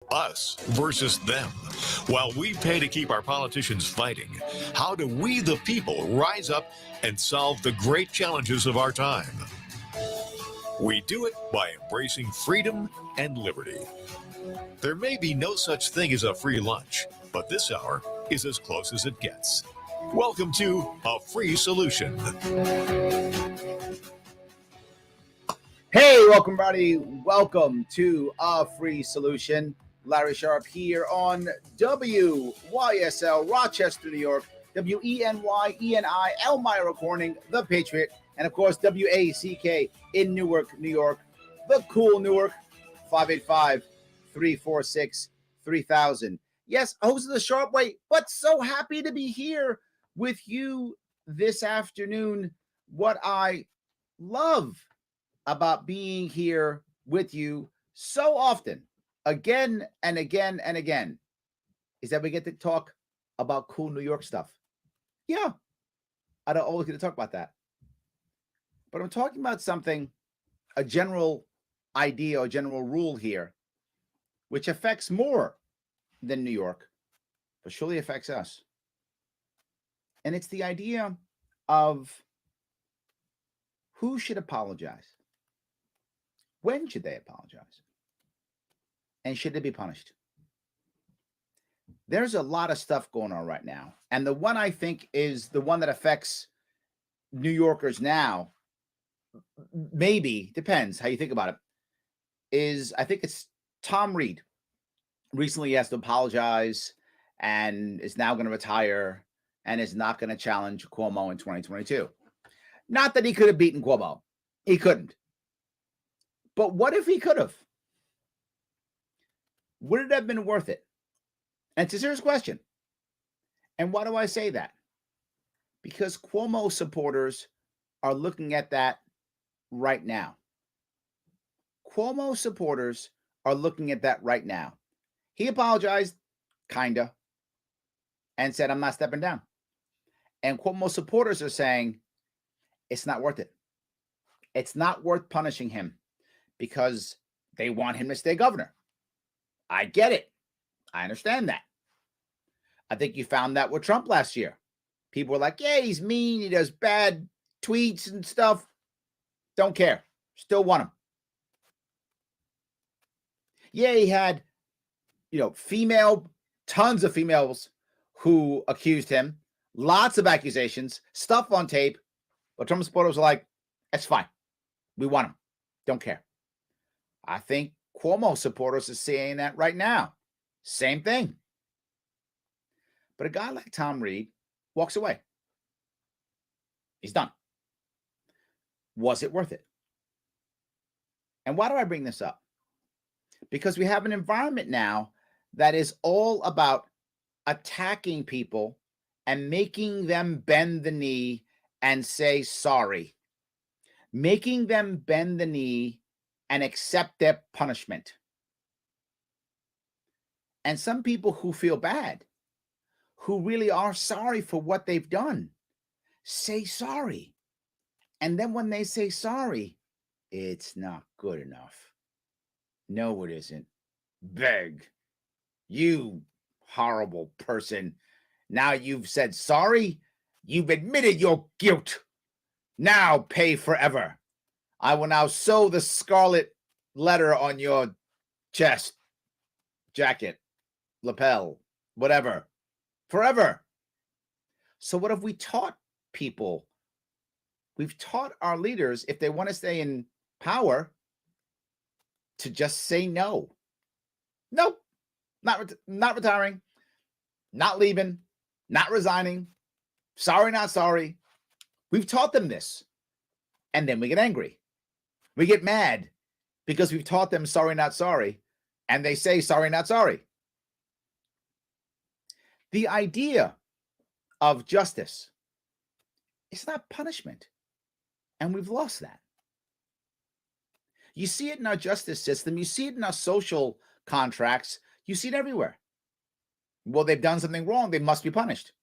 Us versus them. While we pay to keep our politicians fighting, how do we, the people, rise up and solve the great challenges of our time? We do it by embracing freedom and liberty. There may be no such thing as a free lunch, but this hour is as close as it gets. Welcome to A Free Solution. Hey, welcome, everybody. Welcome to A Free Solution. Larry Sharp here on WYSL, Rochester, New York, WENY, Elmira Corning, The Patriot, and of course, WACK in Newark, New York, the cool Newark, 585-346-3000. Yes, host of the Sharp Way, but so happy to be here with you this afternoon. What I love about being here with you so often, again and again and again, is that we get to talk about cool New York stuff. Yeah, I don't always get to talk about that. But I'm talking about something, a general idea or general rule here, which affects more than New York, but surely affects us. And it's the idea of who should apologize. When should they apologize? And should they be punished? There's a lot of stuff going on right now. And the one I think is the one that affects New Yorkers now, maybe, depends how you think about it, is I think it's Tom Reed. Recently he has to apologize and is now going to retire and is not going to challenge Cuomo in 2022. Not that he could have beaten Cuomo. He couldn't. But what if he could have? Would it have been worth it? And it's a serious question. And why do I say that? Because Cuomo supporters are looking at that right now. Cuomo supporters are looking at that right now. He apologized, kinda, and said, I'm not stepping down. And Cuomo supporters are saying, it's not worth it. It's not worth punishing him because they want him to stay governor. I get it. I understand that. I think you found that with Trump last year. People were like, yeah, he's mean. He does bad tweets and stuff. Don't care. Still want him. Yeah, he had, tons of females who accused him. Lots of accusations, stuff on tape. But Trump supporters are like, that's fine. We want him. Don't care. I think Cuomo supporters are saying that right now. Same thing. But a guy like Tom Reed walks away. He's done. Was it worth it? And why do I bring this up? Because we have an environment now that is all about attacking people and making them bend the knee and say sorry. Making them bend the knee and accept their punishment. And some people who feel bad, who really are sorry for what they've done, say sorry. And then when they say sorry, it's not good enough. No, it isn't. Beg. You horrible person. Now you've said sorry. You've admitted your guilt. Now pay forever. I will now sew the scarlet letter on your chest, jacket, lapel, whatever, forever. So what have we taught people? We've taught our leaders, if they want to stay in power, to just say no. Nope, not retiring, not leaving, not resigning, sorry, not sorry. We've taught them this. And then we get angry. We get mad because we've taught them sorry, not sorry. And they say sorry, not sorry. The idea of justice is not punishment. And we've lost that. You see it in our justice system. You see it in our social contracts. You see it everywhere. Well, they've done something wrong. They must be punished.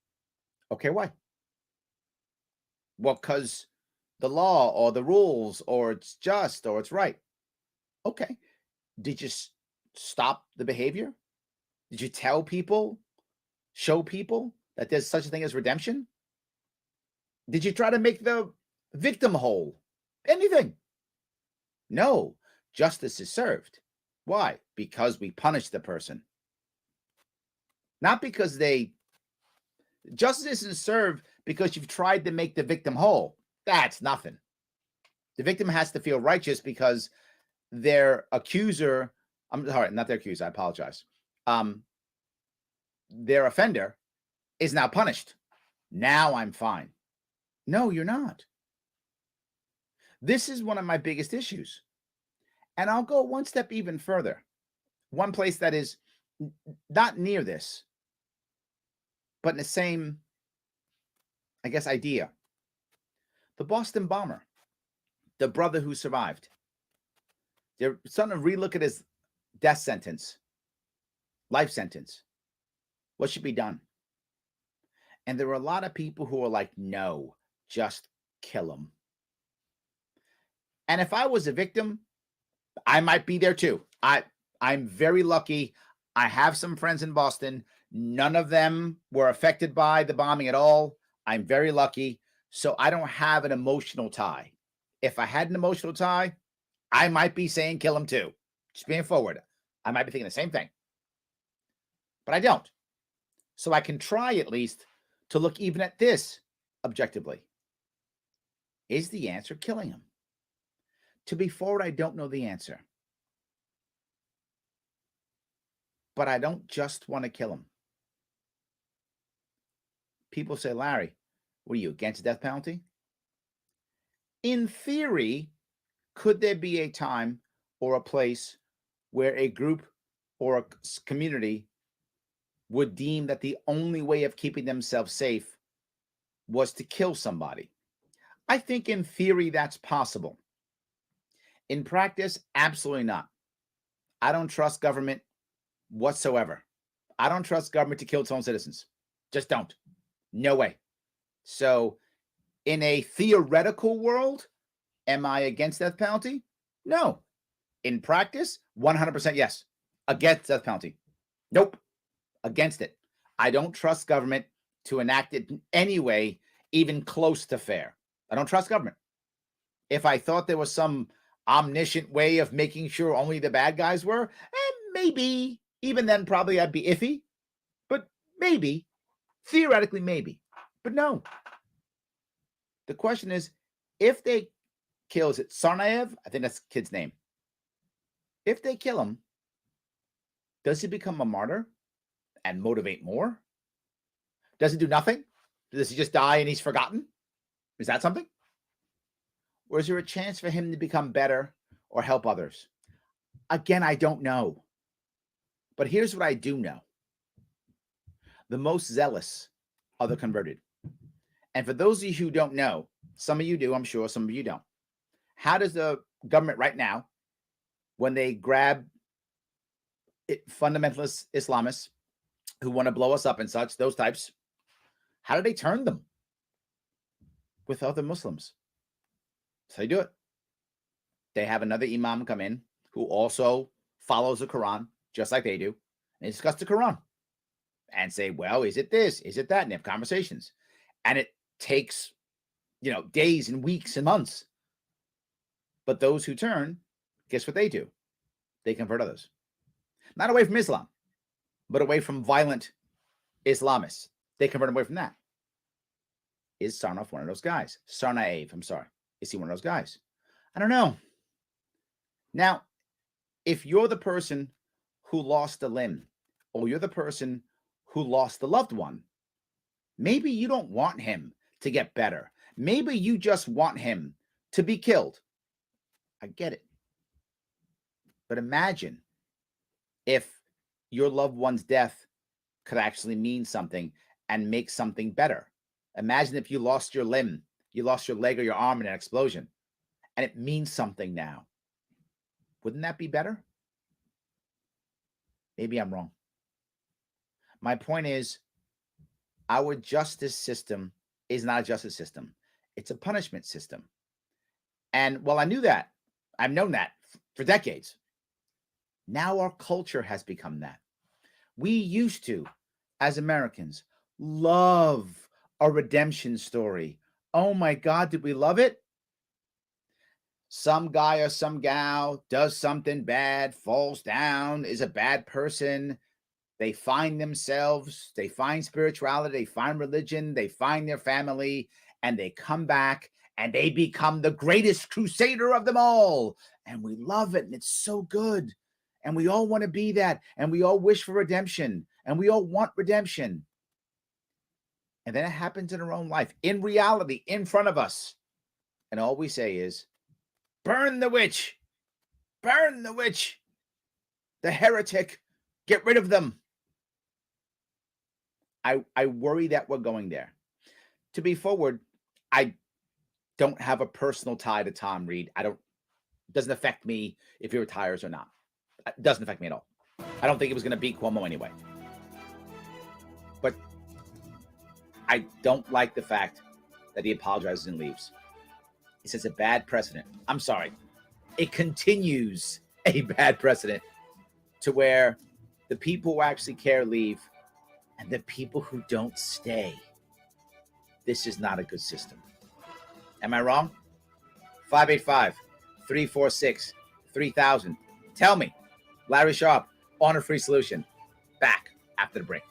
Okay, why? Well, because the law or the rules or it's just or it's right. Okay. Did you stop the behavior? Did you tell people, show people that there's such a thing as redemption? Did you try to make the victim whole? Anything? No. Justice is served. Why? Because we punish the person. Not because justice isn't served because you've tried to make the victim whole. That's nothing. The victim has to feel righteous because their accuser, I'm sorry, not their accuser, I apologize. Their offender is now punished. Now I'm fine. No, you're not. This is one of my biggest issues. And I'll go one step even further. One place that is not near this, but in the same, I guess, idea. The Boston bomber, the brother who survived. They're starting to relook at his death sentence, life sentence. What should be done? And there were a lot of people who are like, no, just kill him. And if I was a victim, I might be there too. I'm very lucky. I have some friends in Boston. None of them were affected by the bombing at all. I'm very lucky. So I don't have an emotional tie. If I had an emotional tie, I might be saying kill him too. Just being forward. I might be thinking the same thing. But I don't. So I can try at least to look even at this objectively. Is the answer killing him? To be forward, I don't know the answer. But I don't just want to kill him. People say, Larry, what are you, against the death penalty? In theory, could there be a time or a place where a group or a community would deem that the only way of keeping themselves safe was to kill somebody? I think in theory that's possible. In practice, absolutely not. I don't trust government whatsoever. I don't trust government to kill its own citizens. Just don't. No way. So in a theoretical world, am I against death penalty? No. In practice, 100% yes. Against death penalty. Nope. Against it. I don't trust government to enact it in any way, even close to fair. I don't trust government. If I thought there was some omniscient way of making sure only the bad guys were, maybe, even then probably I'd be iffy, but maybe, theoretically maybe, but no. The question is, if they kill, is it Tsarnaev? I think that's the kid's name. If they kill him, does he become a martyr and motivate more? Does he do nothing? Does he just die and he's forgotten? Is that something? Or is there a chance for him to become better or help others? Again, I don't know. But here's what I do know. The most zealous are the converted. And for those of you who don't know, some of you do, I'm sure, some of you don't. How does the government right now, when they grab fundamentalist Islamists who want to blow us up and such, those types, how do they turn them? With other Muslims. So they do it. They have another imam come in who also follows the Quran, just like they do, and they discuss the Quran and say, well, is it this? Is it that? And they have conversations. And it takes, days and weeks and months. But those who turn, guess what they do? They convert others. Not away from Islam, but away from violent Islamists. They convert them away from that. Is Sarnaev one of those guys? Sarnaev, I'm sorry. Is he one of those guys? I don't know. Now, if you're the person who lost a limb, or you're the person who lost a loved one, maybe you don't want him to get better. Maybe you just want him to be killed. I get it. But imagine if your loved one's death could actually mean something and make something better. Imagine if you lost your limb, you lost your leg or your arm in an explosion, and it means something now. Wouldn't that be better? Maybe I'm wrong. My point is, our justice system is not a justice system. It's a punishment system. And while I knew that, I've known that for decades. Now our culture has become that. We used to, as Americans, love a redemption story. Oh my God, did we love it? Some guy or some gal does something bad, falls down, is a bad person. They find themselves, they find spirituality, they find religion, they find their family, and they come back and they become the greatest crusader of them all. And we love it, and it's so good. And we all want to be that, and we all wish for redemption, and we all want redemption. And then it happens in our own life, in reality, in front of us. And all we say is, burn the witch, burn the witch, the heretic, get rid of them. I worry that we're going there. To be forward, I don't have a personal tie to Tom Reed. It doesn't affect me if he retires or not. It doesn't affect me at all. I don't think he was going to beat Cuomo anyway. But I don't like the fact that he apologizes and leaves. He sets a bad precedent. I'm sorry. It continues a bad precedent to where the people who actually care leave and the people who don't stay. This is not a good system. Am I wrong? 585-346-3000. Tell me. Larry Sharp on A Free Solution. Back after the break.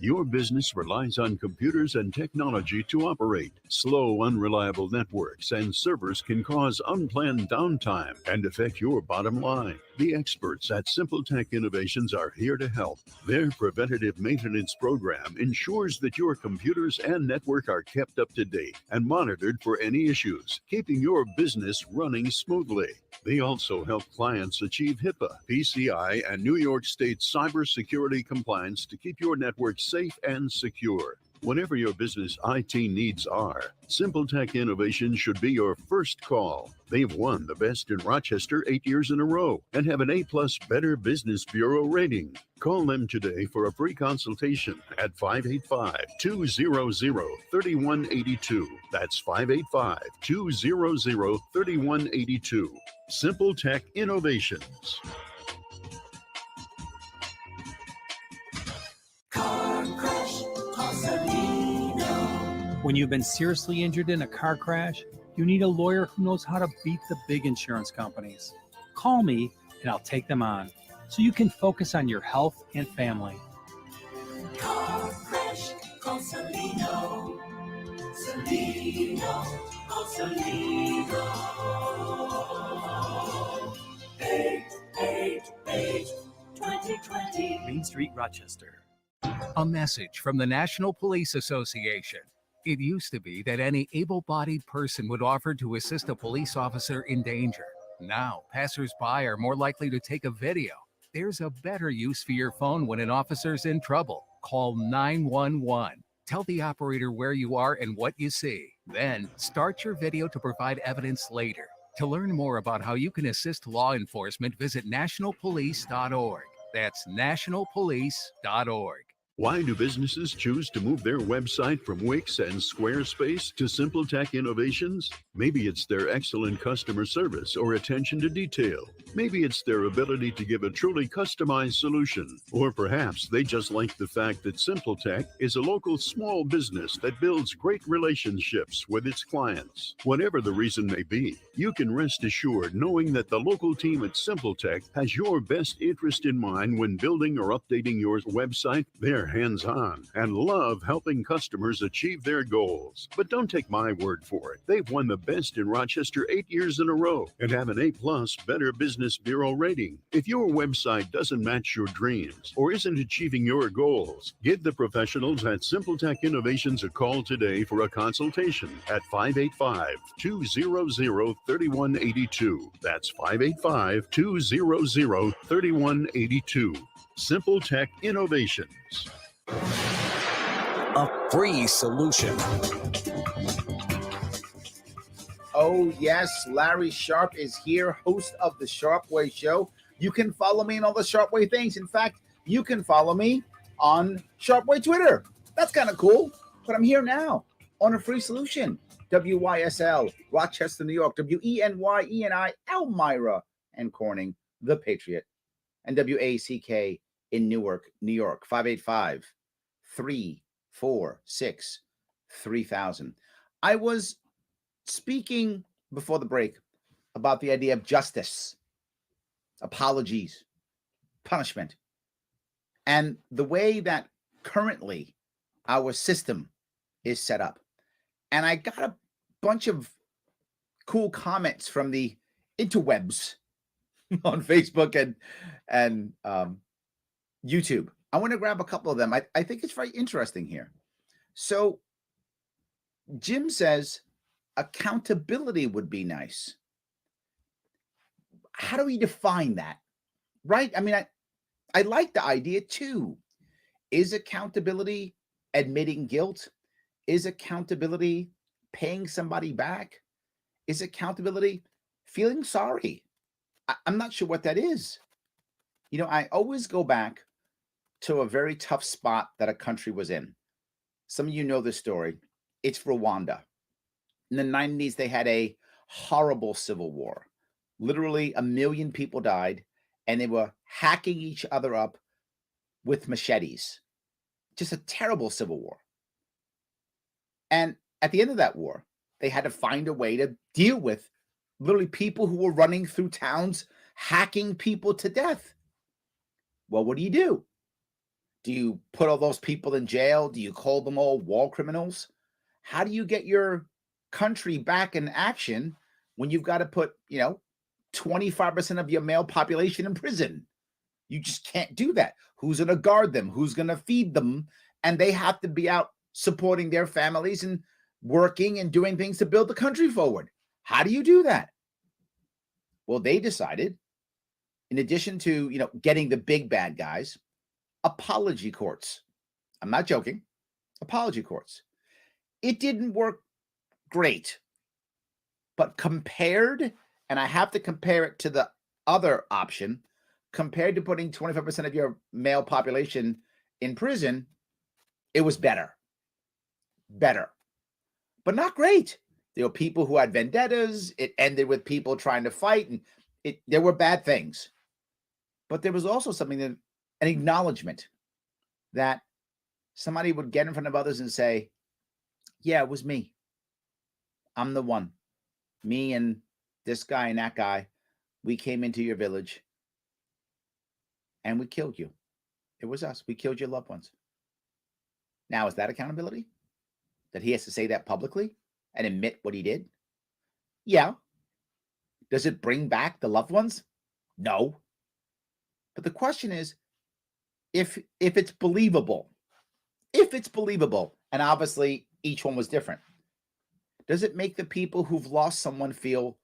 Your business relies on computers and technology to operate. Slow, unreliable networks and servers can cause unplanned downtime and affect your bottom line. The experts at Simple Tech Innovations are here to help. Their preventative maintenance program ensures that your computers and network are kept up to date and monitored for any issues, keeping your business running smoothly. They also help clients achieve HIPAA, PCI, and New York State cybersecurity compliance to keep your network safe and secure. Whatever your business IT needs are, Simple Tech Innovations should be your first call. They've won the best in Rochester 8 years in a row and have an A+ Better Business Bureau rating. Call them today for a free consultation at 585-200-3182. That's 585-200-3182. Simple Tech Innovations. When you've been seriously injured in a car crash, you need a lawyer who knows how to beat the big insurance companies. Call me and I'll take them on so you can focus on your health and family. Car crash, call Salino. Salino, call Salino. 888-2020. Main Street, Rochester. A message from the National Police Association. It used to be that any able-bodied person would offer to assist a police officer in danger. Now, passers-by are more likely to take a video. There's a better use for your phone when an officer's in trouble. Call 911. Tell the operator where you are and what you see. Then, start your video to provide evidence later. To learn more about how you can assist law enforcement, visit nationalpolice.org. That's nationalpolice.org. Why do businesses choose to move their website from Wix and Squarespace to Simple Tech Innovations? Maybe it's their excellent customer service or attention to detail. Maybe it's their ability to give a truly customized solution. Or perhaps they just like the fact that Simple Tech is a local small business that builds great relationships with its clients. Whatever the reason may be, you can rest assured knowing that the local team at Simple Tech has your best interest in mind when building or updating your website. They're hands-on and love helping customers achieve their goals. But don't take my word for it. They've won the best in Rochester 8 years in a row and have an A+ Better Business Bureau rating. If your website doesn't match your dreams or isn't achieving your goals, give the professionals at Simple Tech Innovations a call today for a consultation at 585-200-3182. That's 585-200-3182. Simple Tech Innovations. A free solution. Oh, yes, Larry Sharp is here, host of the Sharp Way Show. You can follow me on all the Sharp Way things. In fact, you can follow me on Sharp Way Twitter. That's kind of cool, but I'm here now on a free solution. WYSL, Rochester, New York, WENY, Elmira and Corning, The Patriot, and WACK in Newark, New York, 585-346-3000. I was speaking before the break about the idea of justice, apologies, punishment, and the way that currently our system is set up. And I got a bunch of cool comments from the interwebs on Facebook and YouTube. I want to grab a couple of them. I think it's very interesting here. So Jim says accountability would be nice. How do we define that? Right? I mean, I like the idea too. Is accountability admitting guilt? Is accountability paying somebody back? Is accountability feeling sorry? I'm not sure what that is. You know, I always go back to a very tough spot that a country was in. Some of you know this story. It's Rwanda. In the 90s, they had a horrible civil war. Literally 1 million people died, and they were hacking each other up with machetes. Just a terrible civil war. And at the end of that war, they had to find a way to deal with literally people who were running through towns, hacking people to death. Well, what do? Do you put all those people in jail? Do you call them all war criminals? How do you get your country back in action when you've got to put, 25% of your male population in prison? You just can't do that. Who's going to guard them? Who's going to feed them? And they have to be out supporting their families and working and doing things to build the country forward. How do you do that? Well, they decided, in addition to, getting the big bad guys, apology courts. I'm not joking. Apology courts. It didn't work great, but compared, and I have to compare it to the other option, compared to putting 25% of your male population in prison, it was better. Better. But not great. There were people who had vendettas. It ended with people trying to fight, and there were bad things. But there was also something that, an acknowledgement that somebody would get in front of others and say, yeah, it was me. I'm the one. Me and this guy and that guy, we came into your village and we killed you. It was us. We killed your loved ones. Now, is that accountability? That he has to say that publicly and admit what he did? Yeah. Does it bring back the loved ones? No. But the question is, if it's believable, and obviously each one was different, does it make the people who've lost someone feel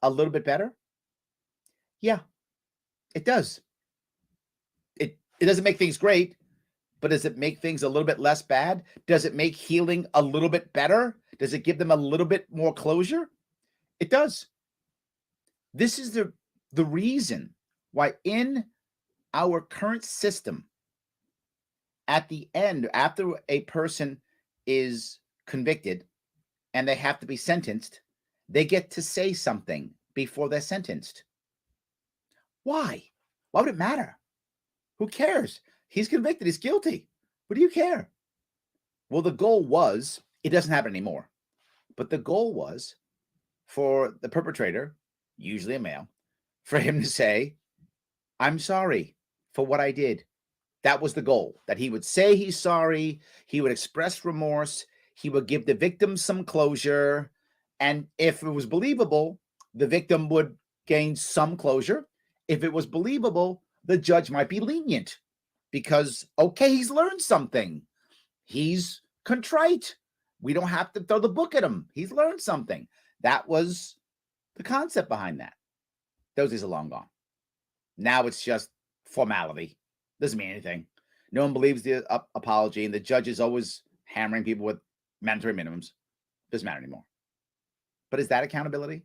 a little bit better? Yeah, it does. It doesn't make things great, but does it make things a little bit less bad? Does it make healing a little bit better? Does it give them a little bit more closure? It does. This is the reason why in our current system, at the end, after a person is convicted and they have to be sentenced, they get to say something before they're sentenced. Why? Why would it matter? Who cares? He's convicted. He's guilty. What do you care? Well, the goal was, it doesn't happen anymore, but the goal was for the perpetrator, usually a male, for him to say, I'm sorry for what I did. That was the goal, that he would say he's sorry, he would express remorse, he would give the victim some closure, and if it was believable, the victim would gain some closure. If it was believable, the judge might be lenient because, okay, he's learned something. He's contrite. We don't have to throw the book at him. He's learned something. That was the concept behind that. Those days are long gone. Now it's just formality. Doesn't mean anything. No one believes the apology, and the judge is always hammering people with mandatory minimums. Doesn't matter anymore. But is that accountability?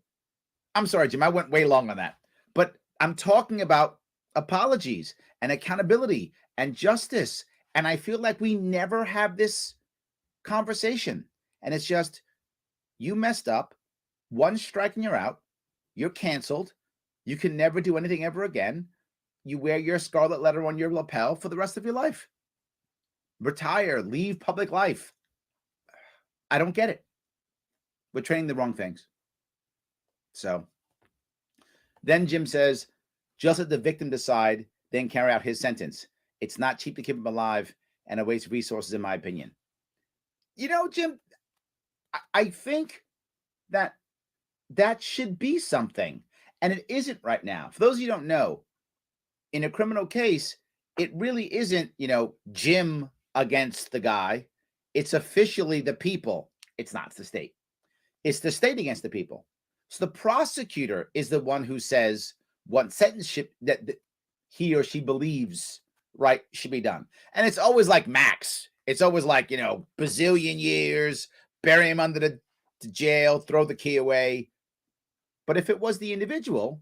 I'm sorry, Jim, I went way long on that. But I'm talking about apologies and accountability and justice. And I feel like we never have this conversation. And it's just, you messed up, one strike and you're out. You're canceled. You can never do anything ever again. You wear your scarlet letter on your lapel for the rest of your life. Retire, leave public life. I don't get it. We're training the wrong things. So then Jim says, just let the victim decide, then carry out his sentence. It's not cheap to keep him alive and a waste of resources, in my opinion. You know, Jim, I think that should be something, and it isn't right now. For those of you who don't know, in a criminal case, it really isn't, Jim against the guy. It's officially the people. It's not the state. It's the state against the people. So the prosecutor is the one who says what sentence that he or she believes should be done. And it's always like max. It's always like, bazillion years, bury him under the jail, throw the key away. But if it was the individual,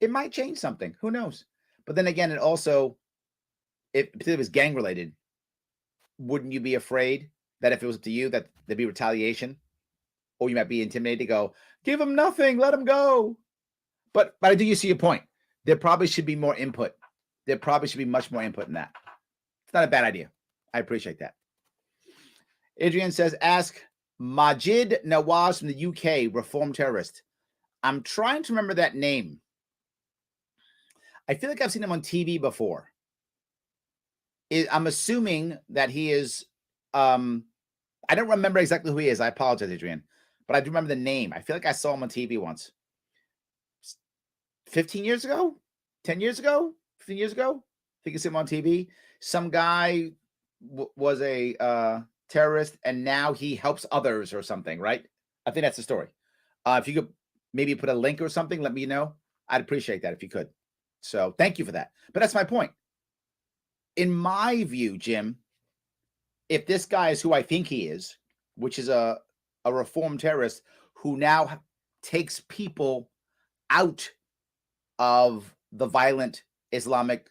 it might change something. Who knows? But then again, it also, if it was gang related, wouldn't you be afraid that if it was up to you, that there'd be retaliation? Or you might be intimidated to go, give him nothing, let him go. But I do see your point. There probably should be more input. There probably should be much more input in that. It's not a bad idea. I appreciate that. Adrian says, ask Majid Nawaz from the UK, reformed terrorist. I'm trying to remember that name. I feel like I've seen him on TV before. I'm assuming that he is, I don't remember exactly who he is. I apologize, Adrian. But I do remember the name. I feel like I saw him on TV once. 15 years ago? 10 years ago? 15 years ago? I think I saw him on TV. Some guy was a terrorist, and now he helps others or something, right? I think that's the story. If you could maybe put a link or something, let me know. I'd appreciate that if you could. So thank you for that. But that's my point. In my view, Jim, if this guy is who I think he is, which is a reformed terrorist who now takes people out of the violent Islamic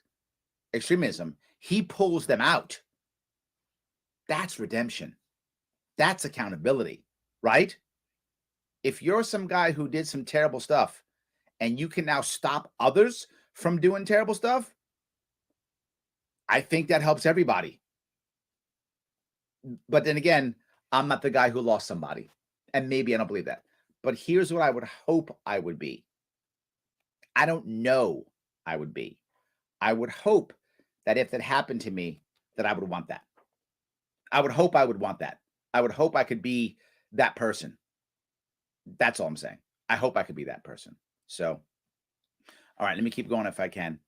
extremism, he pulls them out. That's redemption. That's accountability, right? If you're some guy who did some terrible stuff and you can now stop others from doing terrible stuff, I think that helps everybody. But then again, I'm not the guy who lost somebody, and maybe I don't believe that. But here's what I would hope I would be. I don't know I would be. I would hope that if that happened to me, that I would want that. I would hope I would want that. I would hope I could be that person. That's all I'm saying. I hope I could be that person. So, all right, let me keep going if I can.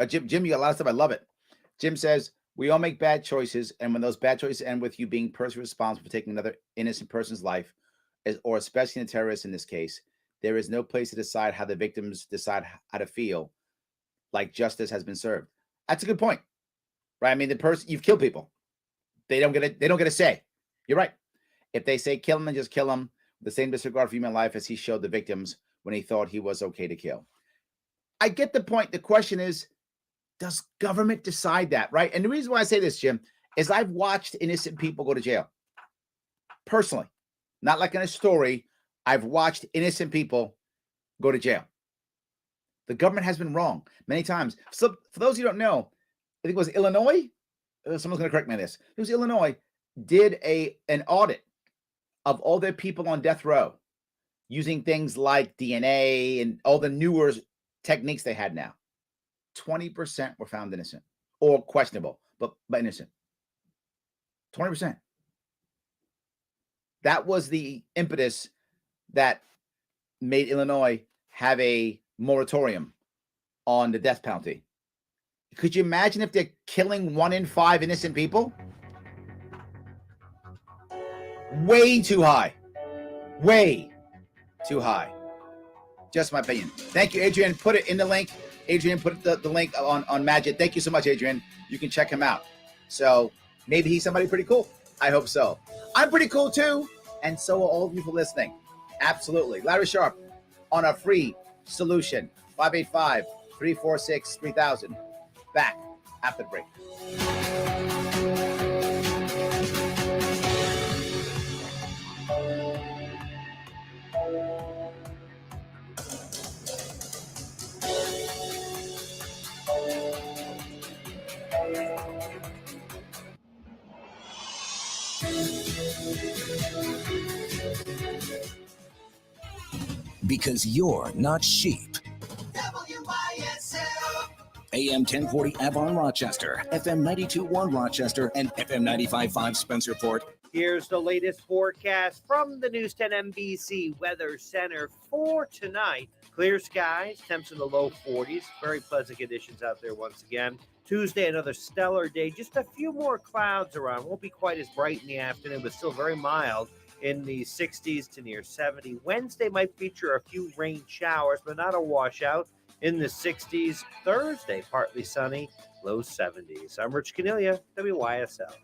Jim, you got a lot of stuff. I love it. Jim says, we all make bad choices, and when those bad choices end with you being personally responsible for taking another innocent person's life, or especially a terrorist in this case, there is no place to decide how the victims decide how to feel like justice has been served. That's a good point, right? I mean, the person, you've killed people. They don't get a say. You're right. If they say kill him, then just kill him. The same disregard for human life as he showed the victims when he thought he was okay to kill. I get the point. The question is, does government decide that, right? And the reason why I say this, Jim, is I've watched innocent people go to jail. Personally, not like in a story. I've watched innocent people go to jail. The government has been wrong many times. So for those who don't know, I think it was Illinois. Someone's going to correct me on this. It was Illinois did an audit of all their people on death row using things like DNA and all the newer techniques they had now. 20% were found innocent or questionable, but innocent. 20%. That was the impetus that made Illinois have a moratorium on the death penalty. Could you imagine if they're killing 1 in 5 innocent people? Way too high. Way too high. Just my opinion. Thank you, Adrian. Put it in the link. Adrian put the link on Majid. Thank you so much, Adrian. You can check him out. So maybe he's somebody pretty cool. I hope so. I'm pretty cool too. And so are all of you for listening. Absolutely. Larry Sharp on a free solution. 585-346-3000. Back after the break. because you're not sheep. WYSL. AM 1040 Avon Rochester, FM 92.1 Rochester, and FM 95.5 Spencerport. Here's the latest forecast from the News 10 NBC Weather Center for tonight. Clear skies, temps in the low 40s. Very pleasant conditions out there once again. Tuesday, another stellar day. Just a few more clouds around. Won't be quite as bright in the afternoon, but still very mild in the 60s to near 70. Wednesday might feature a few rain showers, but not a washout. In the 60s. Thursday, partly sunny, low 70s. I'm Rich Cornelia, WYSL.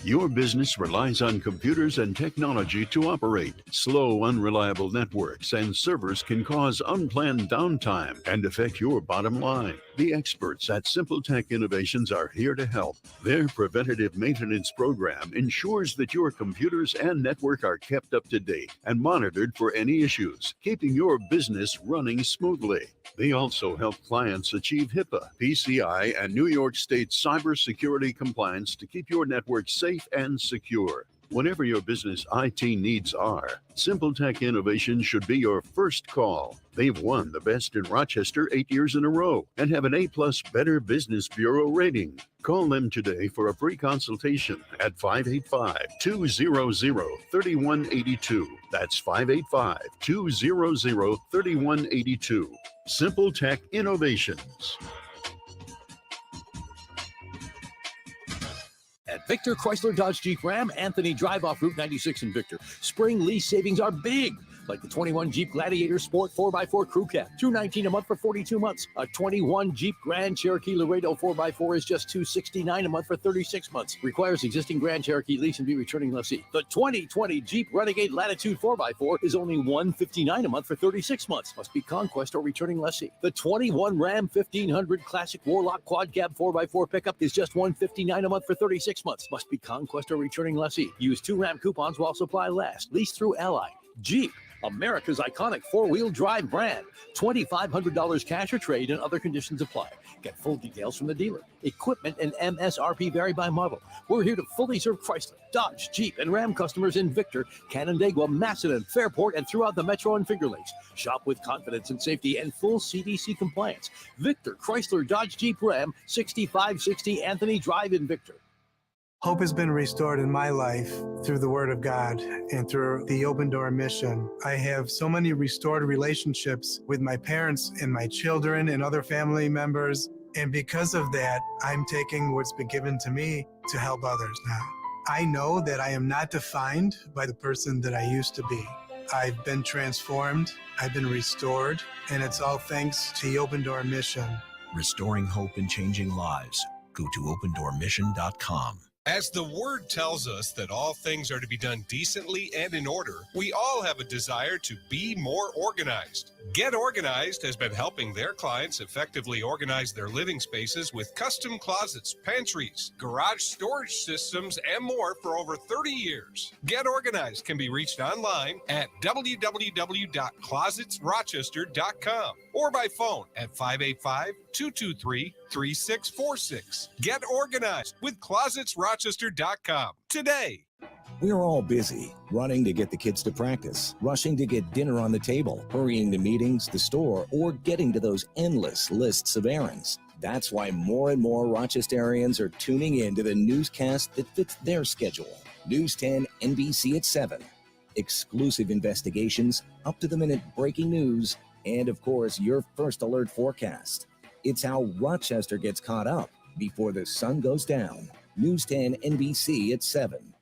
Your business relies on computers and technology to operate. Slow, unreliable networks and servers can cause unplanned downtime and affect your bottom line. The experts at Simple Tech Innovations are here to help. Their preventative maintenance program ensures that your computers and network are kept up to date and monitored for any issues, keeping your business running smoothly. They also help clients achieve HIPAA, PCI, and New York State cybersecurity compliance to keep your network safe and secure. Whatever your business IT needs are, Simple Tech Innovations should be your first call. They've won the Best in Rochester 8 years in a row and have an A+ Better Business Bureau rating. Call them today for a free consultation at 585-200-3182. That's 585-200-3182. Simple Tech Innovations. At Victor Chrysler Dodge Jeep Ram, Anthony Drive off Route 96 in Victor. Spring lease savings are big. Like the 21 Jeep Gladiator Sport 4x4 Crew Cab, $219 a month for 42 months. A 21 Jeep Grand Cherokee Laredo 4x4 is just $269 a month for 36 months. Requires existing Grand Cherokee lease and be returning lessee. The 2020 Jeep Renegade Latitude 4x4 is only $159 a month for 36 months. Must be Conquest or returning lessee. The 21 Ram 1500 Classic Warlock Quad Cab 4x4 pickup is just $159 a month for 36 months. Must be Conquest or returning lessee. Use 2 Ram coupons while supply lasts. Lease through Ally. Jeep, America's iconic four-wheel drive brand. $2,500 cash or trade and other conditions apply. Get full details from the dealer. Equipment and MSRP vary by model. We're here to fully serve Chrysler, Dodge, Jeep, and Ram customers in Victor, Canandaigua, Macedon, Fairport, and throughout the Metro and Finger Lakes. Shop with confidence and safety and full CDC compliance. Victor, Chrysler, Dodge, Jeep, Ram, 6560 Anthony Drive in Victor. Hope has been restored in my life through the Word of God and through the Open Door mission. I have so many restored relationships with my parents and my children and other family members. And because of that, I'm taking what's been given to me to help others now. I know that I am not defined by the person that I used to be. I've been transformed, I've been restored, and it's all thanks to the Open Door mission. Restoring hope and changing lives. Go to opendoormission.com. As the word tells us that all things are to be done decently and in order, we all have a desire to be more organized. Get Organized has been helping their clients effectively organize their living spaces with custom closets, pantries, garage storage systems, and more for over 30 years. Get Organized can be reached online at www.closetsrochester.com or by phone at 585-223-3646. Get Organized with closetsrochester.com today. We're all busy, running to get the kids to practice, rushing to get dinner on the table, hurrying to meetings, the store, or getting to those endless lists of errands. That's why more and more Rochesterians are tuning in to the newscast that fits their schedule. News 10 NBC at 7. Exclusive investigations, up-to-the-minute breaking news, and, of course, your first alert forecast. It's how Rochester gets caught up before the sun goes down. News 10 NBC at 7.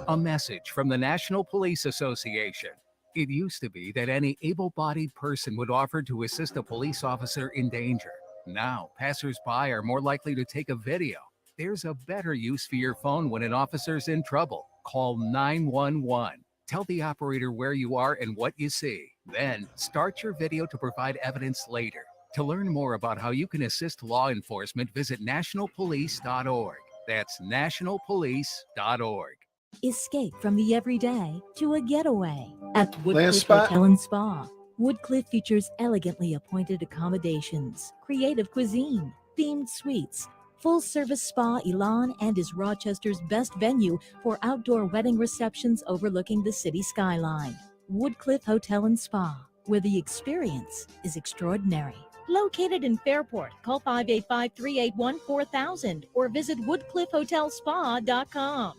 A message from the National Police Association. It used to be that any able-bodied person would offer to assist a police officer in danger. Now, passers-by are more likely to take a video. There's a better use for your phone when an officer's in trouble. Call 911. Tell the operator where you are and what you see. Then, start your video to provide evidence later. To learn more about how you can assist law enforcement, visit nationalpolice.org. That's nationalpolice.org. Escape from the everyday to a getaway at Last Woodcliff spot. Hotel and Spa. Woodcliff features elegantly appointed accommodations, creative cuisine, themed suites, full-service spa. Elan and is Rochester's best venue for outdoor wedding receptions overlooking the city skyline. Woodcliff Hotel and Spa, where the experience is extraordinary. Located in Fairport, call 585-381-4000 or visit woodcliffhotelspa.com.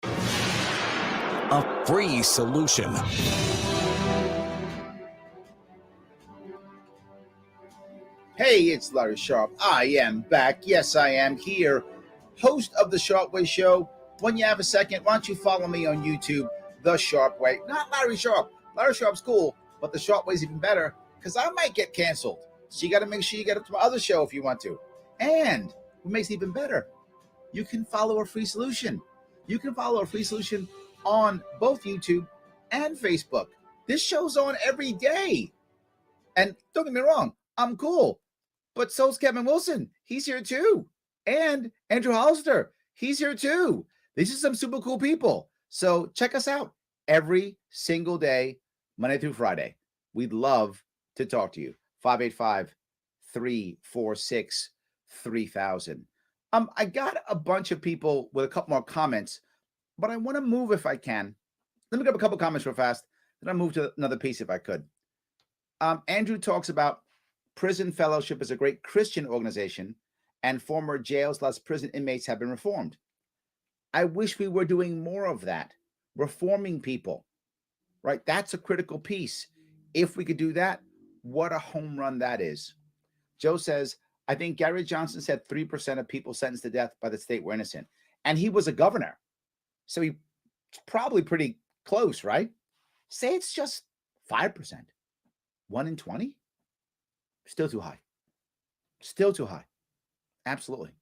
A free solution. Hey, it's Larry Sharp. I am back. Yes, I am here, host of The Sharp Way Show. When you have a second, why don't you follow me on YouTube, The Sharp Way. Not Larry Sharp. Larry Sharp's cool, but The Sharp Way's even better because I might get canceled. So you got to make sure you get up to my other show if you want to. And what makes it even better, you can follow a free solution. You can follow a free solution on both YouTube and Facebook. This show's on every day. And don't get me wrong, I'm cool. But so's Kevin Wilson. He's here too. And Andrew Hollister. He's here too. These are some super cool people. So check us out every single day, Monday through Friday. We'd love to talk to you. 585-346-3000. I got a bunch of people with a couple more comments, but I want to move if I can. Let me grab a couple comments real fast. Then I'll move to another piece if I could. Andrew talks about Prison Fellowship is a great Christian organization, and former jails/prison inmates have been reformed. I wish we were doing more of that, reforming people, right? That's a critical piece. If we could do that, what a home run that is. Joe says, I think Gary Johnson said 3% of people sentenced to death by the state were innocent. And he was a governor. So he's probably pretty close, right? Say it's just 5%. 1 in 20? Still too high. Still too high. Absolutely.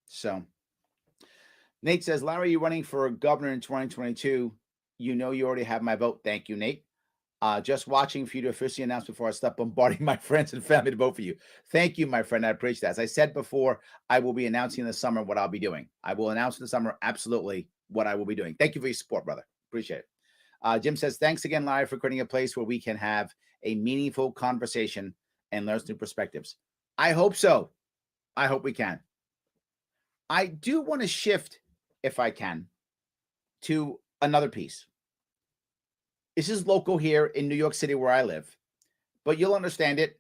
So Nate says, Larry, you're running for governor in 2022. You know you already have my vote. Thank you, Nate. Just watching for you to officially announce before I stop bombarding my friends and family to vote for you. Thank you, my friend. I appreciate that. As I said before, I will be announcing in the summer what I'll be doing. I will announce in the summer absolutely what I will be doing. Thank you for your support, brother. Appreciate it. Jim says, thanks again, Larry, for creating a place where we can have a meaningful conversation and learn new perspectives. I hope so. I hope we can. I do want to shift, if I can, to another piece. This is local here in New York City where I live, but you'll understand it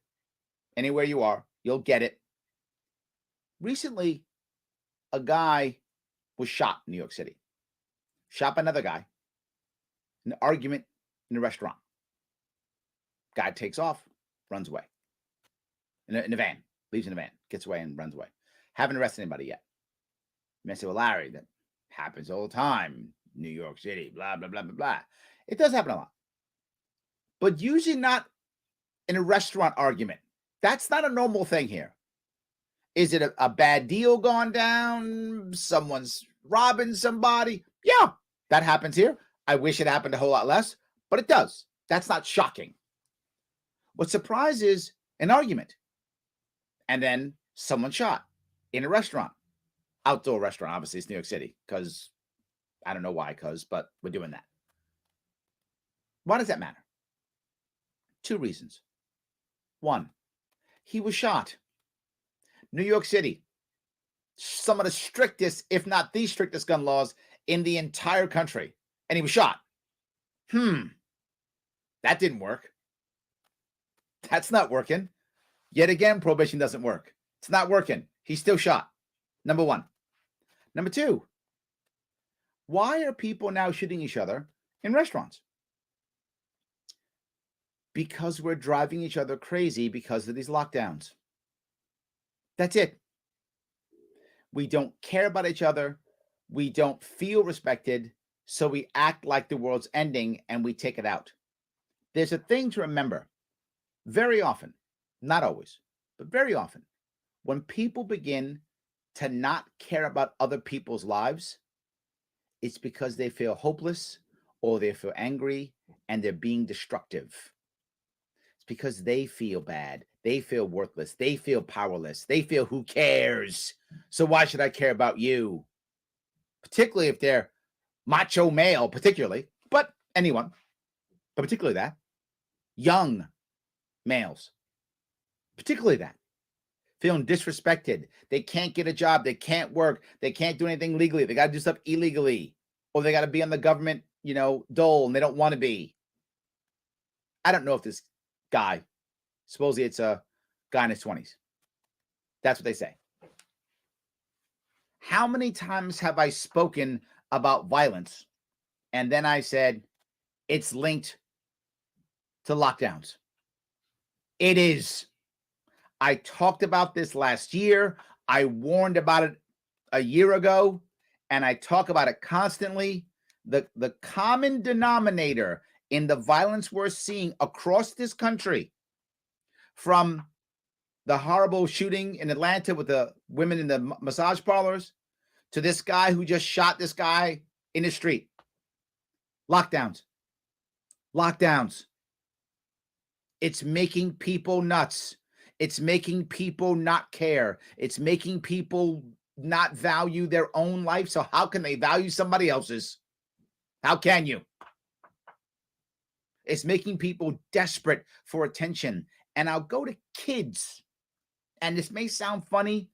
anywhere you are. You'll get it. Recently, a guy was shot in New York City. Shot by another guy. An argument in a restaurant. Guy takes off, runs away. In a van. Leaves in a van. Gets away and runs away. Haven't arrested anybody yet. You may say, well, Larry, that happens all the time. New York City, blah, blah, blah, blah, blah. It does happen a lot. But usually not in a restaurant argument. That's not a normal thing here. Is it a bad deal gone down? Someone's robbing somebody? Yeah, that happens here. I wish it happened a whole lot less, but it does. That's not shocking. What surprises an argument. And then someone shot in a restaurant. Outdoor restaurant, obviously, it's New York City, because I don't know why, but we're doing that. Why does that matter? 2 reasons. 1, he was shot. New York City, some of the strictest, if not the strictest gun laws in the entire country. And he was shot. That didn't work. That's not working. Yet again, prohibition doesn't work. It's not working. He's still shot. Number 1. Number 2, why are people now shooting each other in restaurants? Because we're driving each other crazy because of these lockdowns. That's it. We don't care about each other. We don't feel respected. So we act like the world's ending and we take it out. There's a thing to remember. Very often, not always, but very often, when people begin to not care about other people's lives, it's because they feel hopeless or they feel angry and they're being destructive. It's because they feel bad. They feel worthless. They feel powerless. They feel, who cares? So why should I care about you? Particularly if they're macho male, particularly, but anyone, but particularly that. Young males, particularly that. Feeling disrespected. They can't get a job. They can't work. They can't do anything legally. They got to do stuff illegally. Or they got to be on the government, dole, and they don't want to be. I don't know if this guy, supposedly it's a guy in his 20s. That's what they say. How many times have I spoken about violence and then I said it's linked to lockdowns? It is. I talked about this last year. I warned about it a year ago, and I talk about it constantly. The common denominator in the violence we're seeing across this country, from the horrible shooting in Atlanta with the women in the massage parlors to this guy who just shot this guy in the street. Lockdowns. Lockdowns. It's making people nuts. It's making people not care. It's making people not value their own life. So how can they value somebody else's? How can you? It's making people desperate for attention. And I'll go to kids. And this may sound funny.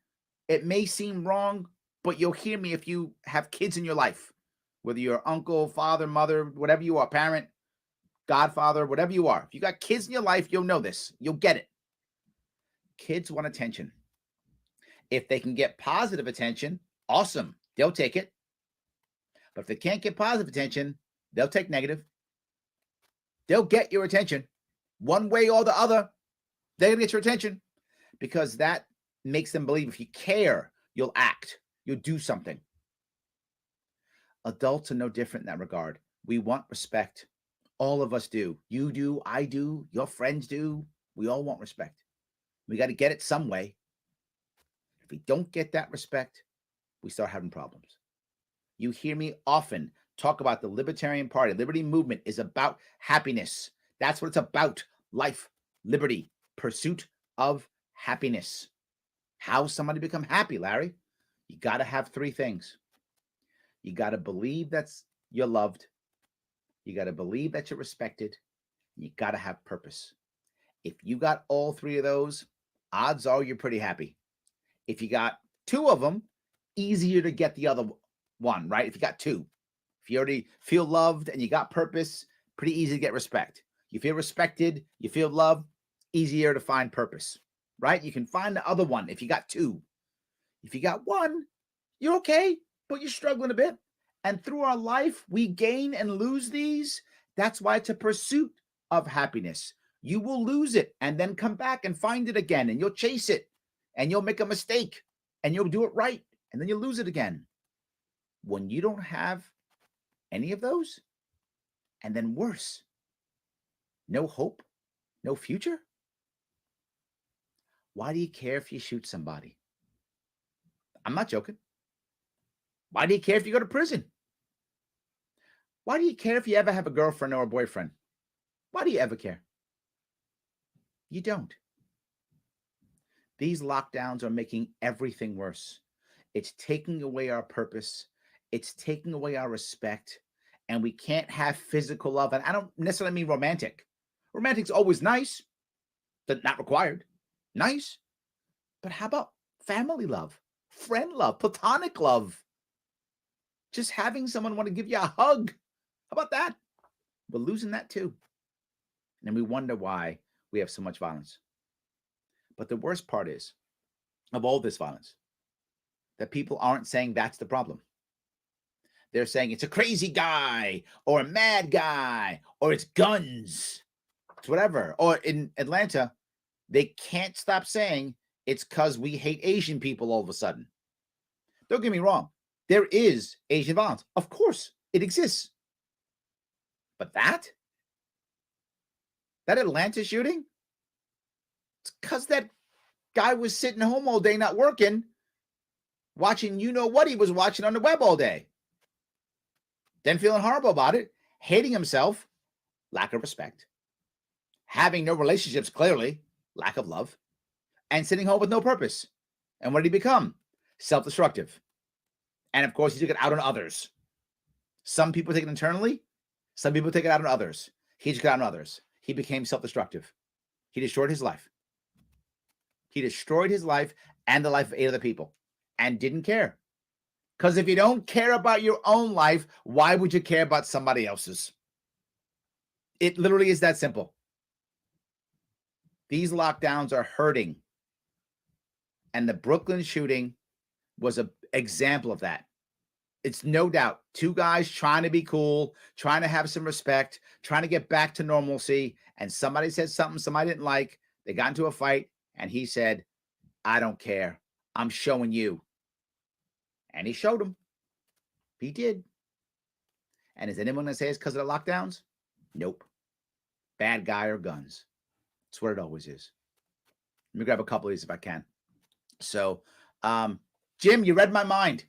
It may seem wrong, but you'll hear me if you have kids in your life, whether you're uncle, father, mother, whatever you are, parent, godfather, whatever you are. If you got kids in your life, you'll know this. You'll get it. Kids want attention. If they can get positive attention, awesome. They'll take it. But if they can't get positive attention, they'll take negative. They'll get your attention. One way or the other, they're going to get your attention, because that makes them believe if you care, you'll act. You'll do something. Adults are no different in that regard. We want respect. All of us do. You do, I do, your friends do. We all want respect. We got to get it some way. If we don't get that respect, we start having problems. You hear me often talk about the Libertarian Party. Liberty movement is about happiness. That's what it's about. Life, liberty, pursuit of happiness. How somebody become happy, Larry? You got to have three things. You got to believe that you're loved. You got to believe that you're respected. You got to have purpose. If you got all three of those, odds are you're pretty happy. If you got two of them, easier to get the other one, right? If you got two, if you already feel loved and you got purpose, pretty easy to get respect. You feel respected, you feel loved, easier to find purpose, right? You can find the other one if you got two. If you got one, you're okay, but you're struggling a bit. And through our life, we gain and lose these. That's why it's a pursuit of happiness. You will lose it and then come back and find it again, and you'll chase it, and you'll make a mistake, and you'll do it right, and then you'll lose it again. When you don't have any of those, and then worse, no hope, no future, why do you care if you shoot somebody? I'm not joking. Why do you care if you go to prison? Why do you care if you ever have a girlfriend or a boyfriend? Why do you ever care? You don't. These lockdowns are making everything worse. It's taking away our purpose. It's taking away our respect. And we can't have physical love. And I don't necessarily mean romantic. Romantic's always nice, but not required. Nice. But how about family love, friend love, platonic love? Just having someone want to give you a hug. How about that? We're losing that too. And we wonder why we have so much violence. But the worst part is, of all this violence, that people aren't saying that's the problem. They're saying it's a crazy guy or a mad guy or it's guns. It's whatever. Or in Atlanta, they can't stop saying it's because we hate Asian people all of a sudden. Don't get me wrong. There is Asian violence. Of course, it exists. But that Atlanta shooting, it's because that guy was sitting home all day not working, watching you know what he was watching on the web all day. Then feeling horrible about it, hating himself, lack of respect, having no relationships, clearly, lack of love, and sitting home with no purpose. And what did he become? Self-destructive. And of course, he took it out on others. Some people take it internally. Some people take it out on others. He took it out on others. He became self-destructive. He destroyed his life. He destroyed his life and the life of 8 other people and didn't care. Because if you don't care about your own life, why would you care about somebody else's? It literally is that simple. These lockdowns are hurting. And the Brooklyn shooting was an example of that. It's no doubt 2 guys trying to be cool, trying to have some respect, trying to get back to normalcy. And somebody said something somebody didn't like. They got into a fight. And he said, I don't care. I'm showing you. And he showed him. He did. And is anyone going to say it's because of the lockdowns? Nope. Bad guy or guns. That's what it always is. Let me grab a couple of these if I can. So, Jim, you read my mind.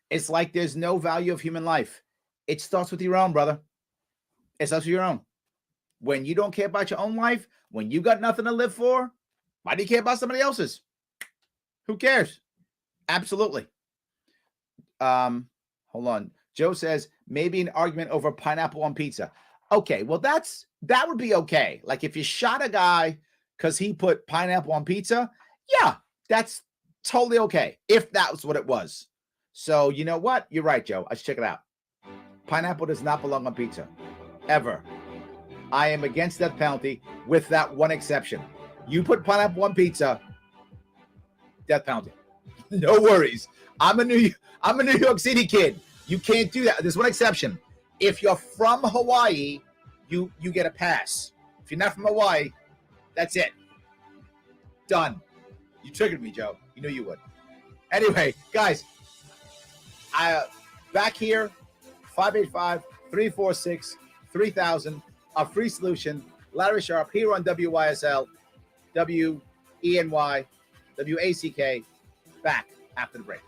It's like there's no value of human life. It starts with your own, brother. It starts with your own. When you don't care about your own life, when you got nothing to live for, why do you care about somebody else's? Who cares? Absolutely. Hold on. Joe says maybe an argument over pineapple on pizza. Okay, well that would be okay. Like if you shot a guy because he put pineapple on pizza, yeah, that's totally okay. If that was what it was. So you know what? You're right, Joe. Let's check it out. Pineapple does not belong on pizza. Ever. I am against death penalty with that one exception. You put pineapple on pizza, death penalty. No worries. I'm a New York City kid. You can't do that. There's one exception. If you're from Hawaii, you get a pass. If you're not from Hawaii, that's it. Done. You triggered me, Joe. You knew you would. Anyway, guys, back here, 585-346-3000, a free solution. Larry Sharp here on WYSL, WENY, WACK. Back after the break.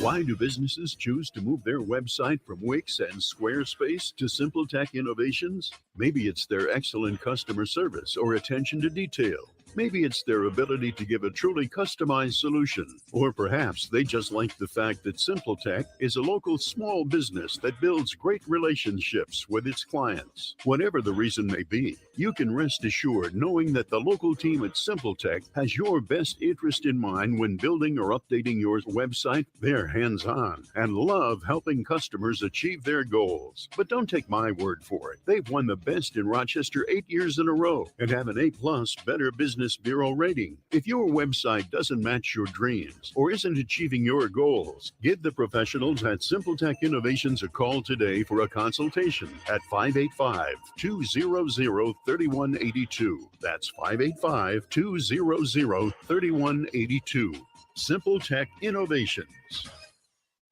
Why do businesses choose to move their website from Wix and Squarespace to SimpleTech Innovations? Maybe it's their excellent customer service or attention to detail. Maybe it's their ability to give a truly customized solution. Or perhaps they just like the fact that SimpleTech is a local small business that builds great relationships with its clients. Whatever the reason may be, you can rest assured knowing that the local team at SimpleTech has your best interest in mind when building or updating your website. They're hands-on and love helping customers achieve their goals. But don't take my word for it. They've won the best in Rochester 8 years in a row and have an A+ Better Business Bureau rating. If your website doesn't match your dreams or isn't achieving your goals, give the professionals at SimpleTech Innovations a call today for a consultation at 585-200-3182. That's 585-200-3182. SimpleTech Innovations.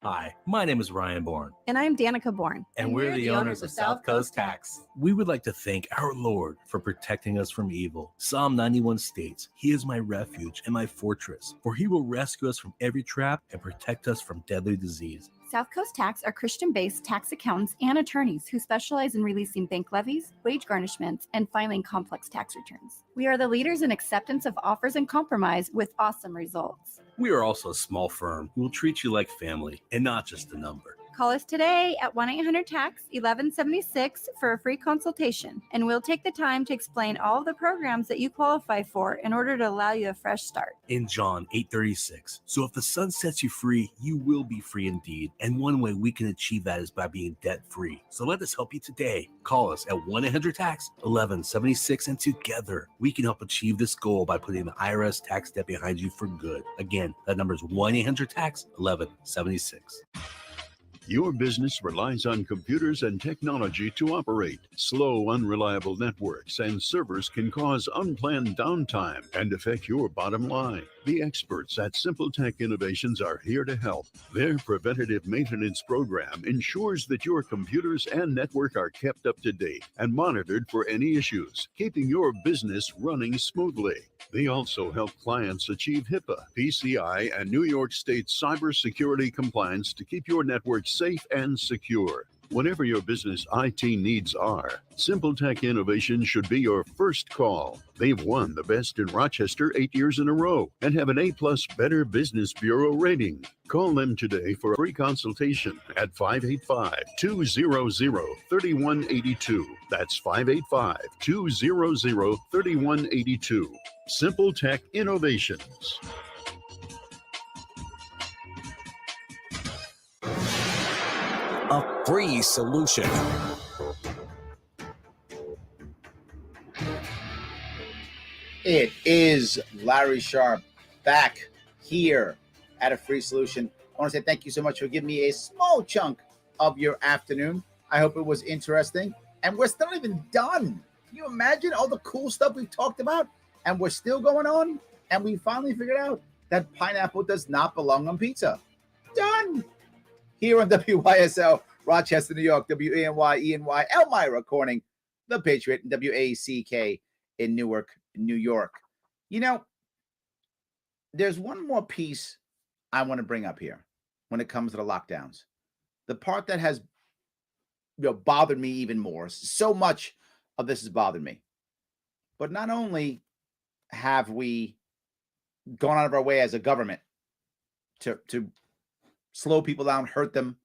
Hi, my name is Ryan Bourne. And I'm Danica Bourne. And we're the owners of South Coast Tax. We would like to thank our Lord for protecting us from evil. Psalm 91 states, He is my refuge and my fortress, for He will rescue us from every trap and protect us from deadly disease. South Coast Tax are Christian-based tax accountants and attorneys who specialize in releasing bank levies, wage garnishments, and filing complex tax returns. We are the leaders in acceptance of offers and compromise with awesome results. We are also a small firm who will treat you like family and not just a number. Call us today at 1-800-TAX-1176 for a free consultation, and we'll take the time to explain all of the programs that you qualify for in order to allow you a fresh start. In John 8:36, so if the Son sets you free, you will be free indeed. And one way we can achieve that is by being debt-free. So let us help you today. Call us at 1-800-TAX-1176, and together we can help achieve this goal by putting the IRS tax debt behind you for good. Again, that number is 1-800-TAX-1176. Your business relies on computers and technology to operate. Slow, unreliable networks and servers can cause unplanned downtime and affect your bottom line. The experts at SimpleTech Innovations are here to help. Their preventative maintenance program ensures that your computers and network are kept up to date and monitored for any issues, keeping your business running smoothly. They also help clients achieve HIPAA, PCI, and New York State cybersecurity compliance to keep your network safe and secure. Whatever your business IT needs are, SimpleTech Innovations should be your first call. They've won the best in Rochester 8 years in a row and have an A+ Better Business Bureau rating. Call them today for a free consultation at 585-200-3182. That's 585-200-3182. SimpleTech Innovations. A free solution. It is Larry Sharp back here at A Free Solution. I want to say thank you so much for giving me a small chunk of your afternoon. I hope it was interesting. And we're still not even done. Can you imagine all the cool stuff we've talked about? And we're still going on. And we finally figured out that pineapple does not belong on pizza. Done. Here on WYSL, Rochester, New York, WENY, Elmira, Corning, The Patriot, and WACK in Newark, New York. You know, there's one more piece I want to bring up here when it comes to the lockdowns. The part that has bothered me even more. So much of this has bothered me. But not only have we gone out of our way as a government to slow people down, hurt them.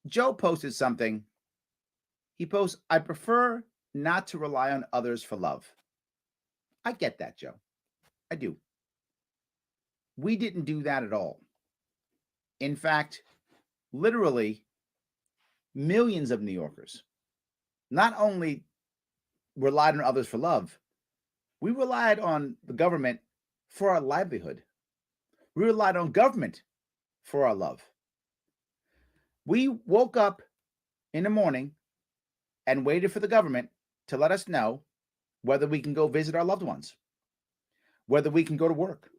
Joe posted something. He posts, I prefer not to rely on others for love. I get that, Joe. I do. We didn't do that at all. In fact, literally millions of New Yorkers not only relied on others for love, we relied on the government for our livelihood. We relied on government for our love. We woke up in the morning and waited for the government to let us know whether we can go visit our loved ones, whether we can go to work,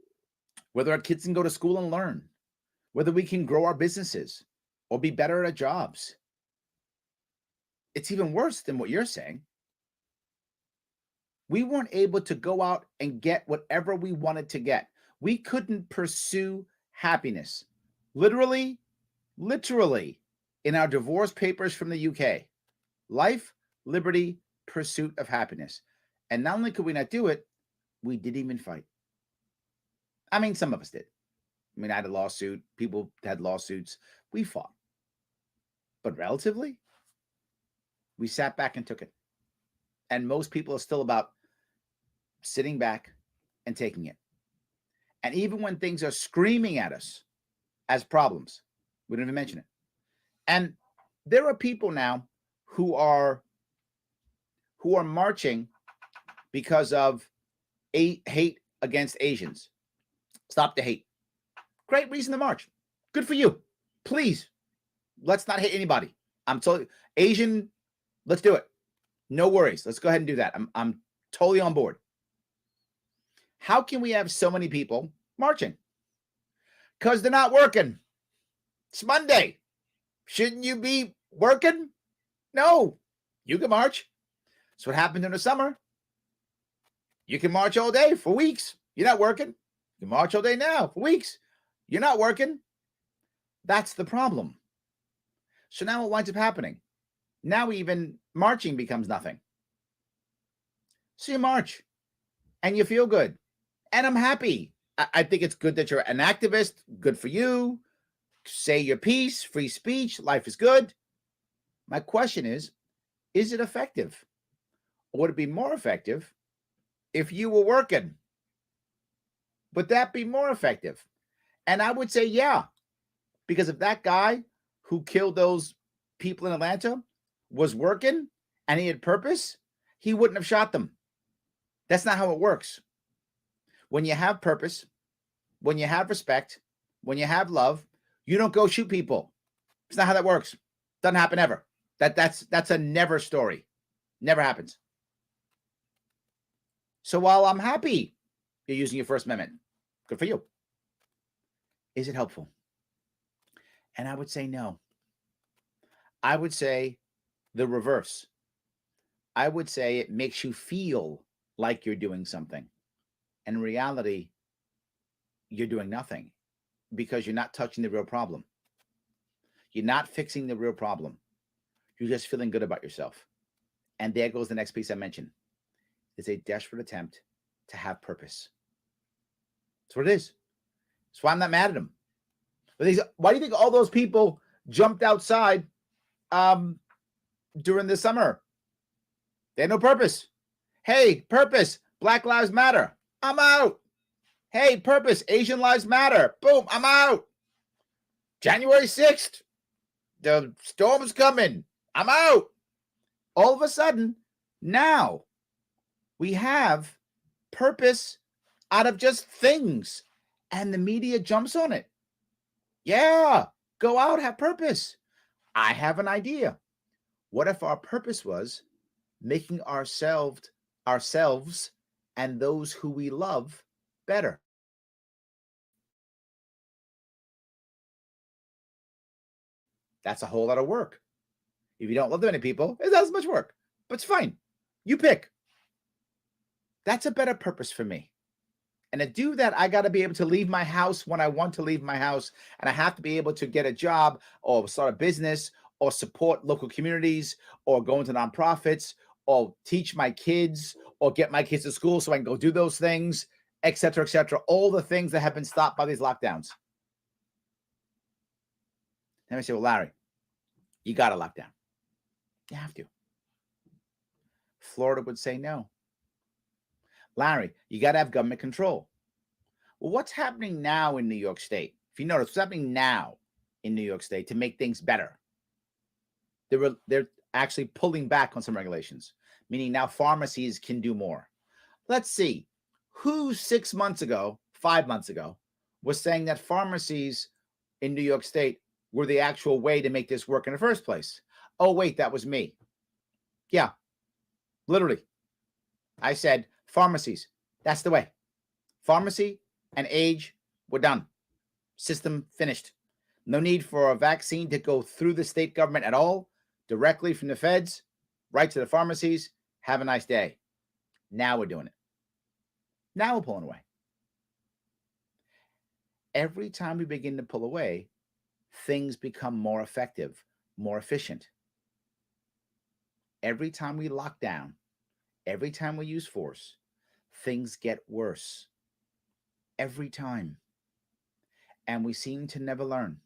whether our kids can go to school and learn, whether we can grow our businesses or be better at our jobs. It's even worse than what you're saying. We weren't able to go out and get whatever we wanted to get. We couldn't pursue happiness. Literally, in our divorce papers from the UK, life, liberty, pursuit of happiness. And not only could we not do it, we didn't even fight. I mean, some of us did. I mean, I had a lawsuit. People had lawsuits. We fought. But relatively, we sat back and took it. And most people are still about sitting back and taking it. And even when things are screaming at us as problems, we don't even mention it. And there are people now who are marching because of hate against Asians. Stop the hate. Great reason to march. Good for you. Please, let's not hate anybody. I'm totally Asian. Let's do it. No worries. Let's go ahead and do that. I'm totally on board. How can we have so many people marching? Because they're not working. It's Monday. Shouldn't you be working? No. You can march. That's what happened in the summer. You can march all day for weeks. You're not working. You can march all day now for weeks. You're not working. That's the problem. So now what winds up happening? Now even marching becomes nothing. So you march and you feel good. And I'm happy. I think it's good that you're an activist. Good for you. Say your piece, free speech, life is good. My question is it effective? Or would it be more effective if you were working? Would that be more effective? And I would say, yeah, because if that guy who killed those people in Atlanta was working and he had purpose, he wouldn't have shot them. That's not how it works. When you have purpose, when you have respect, when you have love, you don't go shoot people. It's not how that works. Doesn't happen ever. That's a never story. Never happens. So while I'm happy you're using your First Amendment, good for you. Is it helpful? And I would say no. I would say the reverse. I would say it makes you feel like you're doing something. And in reality, you're doing nothing because you're not touching the real problem. You're not fixing the real problem. You're just feeling good about yourself. And there goes the next piece I mentioned. It's a desperate attempt to have purpose. That's what it is. That's why I'm not mad at them. Why do you think all those people jumped outside during the summer? They had no purpose. Hey, purpose. Black Lives Matter. I'm out. Hey, purpose. Asian Lives Matter. Boom. I'm out. January 6th. The storm's coming. I'm out. All of a sudden, now we have purpose out of just things, and the media jumps on it. Yeah, go out, have purpose. I have an idea. What if our purpose was making ourselves and those who we love better? That's a whole lot of work. If you don't love that many people, it's not as much work, but it's fine. You pick. That's a better purpose for me. And to do that, I got to be able to leave my house when I want to leave my house. And I have to be able to get a job or start a business or support local communities or go into nonprofits or teach my kids or get my kids to school so I can go do those things, et cetera, et cetera. All the things that have been stopped by these lockdowns. Then I say, well, Larry, you got to lock down. You have to. Florida would say no. Larry, you got to have government control. Well, what's happening now in New York State? If you notice, what's happening now in New York State to make things better? They're actually pulling back on some regulations, meaning now pharmacies can do more. Let's see. Who 6 months ago, 5 months ago, was saying that pharmacies in New York State were the actual way to make this work in the first place? Oh, wait, that was me. Yeah, literally. I said, pharmacies, that's the way. Pharmacy and age, we're done. System finished. No need for a vaccine to go through the state government at all. Directly from the feds, right to the pharmacies. Have a nice day. Now we're doing it. Now we're pulling away. Every time we begin to pull away, things become more effective, more efficient. Every time we lock down, every time we use force, things get worse. Every time. And we seem to never learn.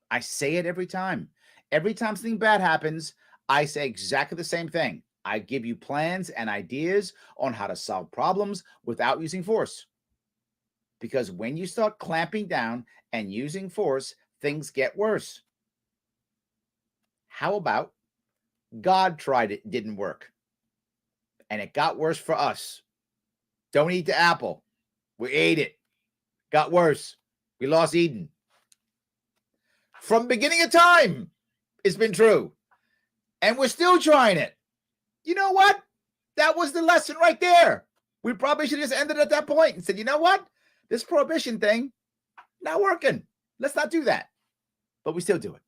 I say it every time. Every time something bad happens, I say exactly the same thing. I give you plans and ideas on how to solve problems without using force. Because when you start clamping down and using force, things get worse. How about God tried it, didn't work. And it got worse for us. Don't eat the apple. We ate it. Got worse. We lost Eden. From beginning of time, it's been true. And we're still trying it. You know what? That was the lesson right there. We probably should have just ended at that point and said, you know what? This prohibition thing, not working. Let's not do that. But we still do it.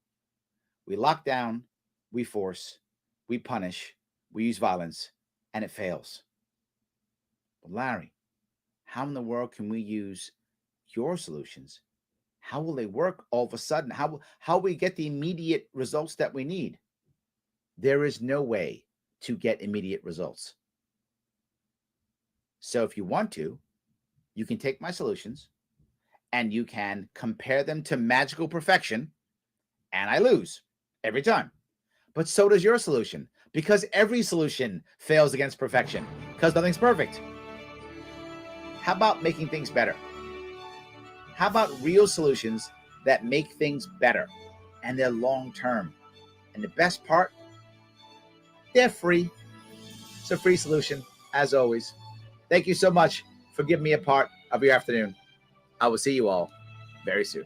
We lock down, we force, we punish, we use violence, and it fails. But Larry, how in the world can we use your solutions? How will they work all of a sudden? How will we get the immediate results that we need? There is no way to get immediate results. So if you want to, you can take my solutions and you can compare them to magical perfection, and I lose every time. But so does your solution, because every solution fails against perfection, because nothing's perfect. How about making things better? How about real solutions that make things better and they're long term? And the best part, they're free. It's a free solution, as always. Thank you so much for giving me a part of your afternoon. I will see you all very soon.